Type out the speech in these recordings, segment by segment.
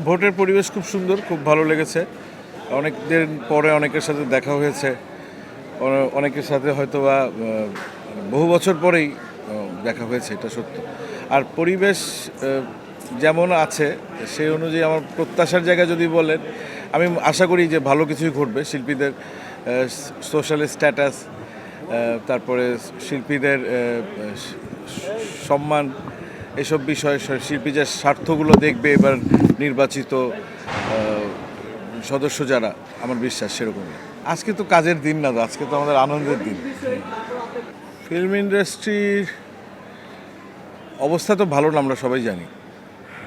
ভোটের পরিবেশ খুব সুন্দর, খুব ভালো লেগেছে। অনেক দিন পরে অনেকের সাথে দেখা হয়েছে, অনেকের সাথে হয়তো বা বহু বছর পরেই দেখা হয়েছে, এটা সত্য। আর পরিবেশ যেমন আছে সেই অনুযায়ী আমার প্রত্যাশার জায়গা যদি বলেন, আমি আশা করি যে ভালো কিছুই ঘটবে। শিল্পীদের সোশ্যাল স্ট্যাটাস, তারপরে শিল্পীদের সম্মান, এসব বিষয়ে শিল্পীদের স্বার্থগুলো দেখবে এবার নির্বাচিত সদস্য যারা, আমার বিশ্বাস সেরকমই। আজকে তো কাজের দিন না, আজকে তো আমাদের আনন্দের দিন। ফিল্ম ইন্ডাস্ট্রির অবস্থা তো ভালো না, আমরা সবাই জানি,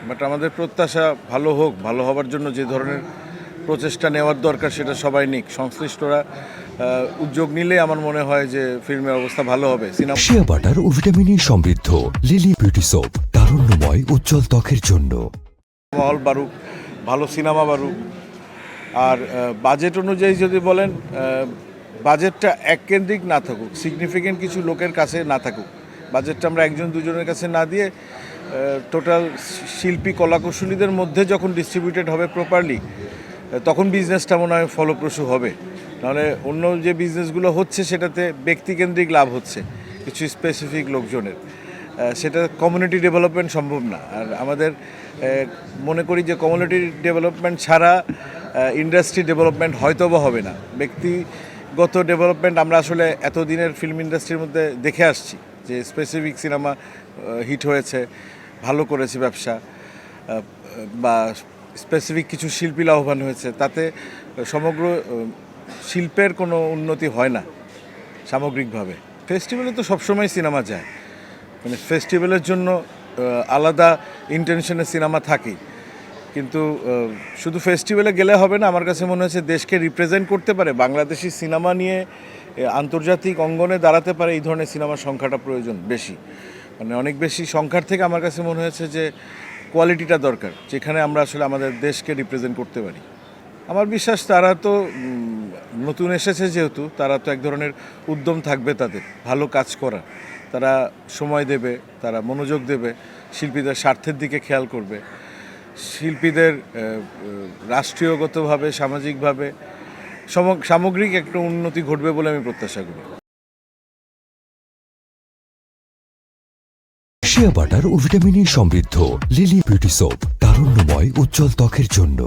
বাট আমাদের প্রত্যাশা ভালো হোক। ভালো হওয়ার জন্য যে ধরনের প্রচেষ্টা নেওয়ার দরকার সেটা সবাই নিক, সংশ্লিষ্টরা উদ্যোগ নিলে আমার মনে হয় যে ফিল্মের অবস্থা ভালো হবে। শিয়া বাটার ও ভিটামিন সমৃদ্ধ লিলি বিউটি সোপ, তারুণ্যময় উজ্জ্বল ত্বকের জন্য। মহল বাড়ুক, ভালো সিনেমা বাড়ুক। আর বাজেট অনুযায়ী যদি বলেন, বাজেটটা এককেন্দ্রিক না থাকুক, সিগনিফিকেন্ট কিছু লোকের কাছে না থাকুক। বাজেটটা আমরা একজন দুজনের কাছে না দিয়ে টোটাল শিল্পী কলাকুশলীদের মধ্যে যখন ডিস্ট্রিবিউটেড হবে প্রপারলি, তখন বিজনেসটা মনে হয় ফলপ্রসূ হবে। নাহলে অন্য যে বিজনেসগুলো হচ্ছে সেটাতে ব্যক্তিকেন্দ্রিক লাভ হচ্ছে কিছু স্পেসিফিক লোকজনের, সেটা কমিউনিটি ডেভেলপমেন্ট সম্ভব না। আর আমাদের মনে করি যে কমিউনিটি ডেভেলপমেন্ট ছাড়া ইন্ডাস্ট্রি ডেভেলপমেন্ট হয়তো বা হবে না। ব্যক্তিগত ডেভেলপমেন্ট আমরা আসলে এতদিনের ফিল্ম ইন্ডাস্ট্রির মধ্যে দেখে আসছি যে স্পেসিফিক সিনেমা হিট হয়েছে, ভালো করেছে ব্যবসা, বা স্পেসিফিক কিছু শিল্পী লাভবান হয়েছে, তাতে সমগ্র শিল্পের কোনো উন্নতি হয় না সামগ্রিকভাবে। ফেস্টিভ্যালে তো সবসময় সিনেমা যায়, মানে ফেস্টিভ্যালের জন্য আলাদা ইন্টেনশনের সিনেমা থাকেই, কিন্তু শুধু ফেস্টিভ্যালে গেলে হবে না। আমার কাছে মনে হচ্ছে দেশকে রিপ্রেজেন্ট করতে পারে, বাংলাদেশি সিনেমা নিয়ে আন্তর্জাতিক অঙ্গনে দাঁড়াতে পারে, এই ধরনের সিনেমার সংখ্যাটা প্রয়োজন বেশি, মানে অনেক বেশি সংখ্যার থেকে আমার কাছে মনে হয়েছে যে কোয়ালিটিটা দরকার, যেখানে আমরা আসলে আমাদের দেশকে রিপ্রেজেন্ট করতে পারি। আমার বিশ্বাস তারা তো নতুন এসেছে যেহেতু, তারা তো এক ধরনের উদ্যম থাকবে তাদের ভালো কাজ করা। তারা সময় দেবে, তারা মনোযোগ দেবে, শিল্পীদের স্বার্থের দিকে খেয়াল করবে, শিল্পীদের রাষ্ট্রীয়গতভাবে সামাজিকভাবে সামগ্রিক একটা উন্নতি ঘটবে বলে আমি প্রত্যাশা করি। শিয়া বাটার ও ভিটামিন সমৃদ্ধ লিলি বিউটি সোপ, তারুণ্যময় উজ্জ্বল ত্বকের জন্য।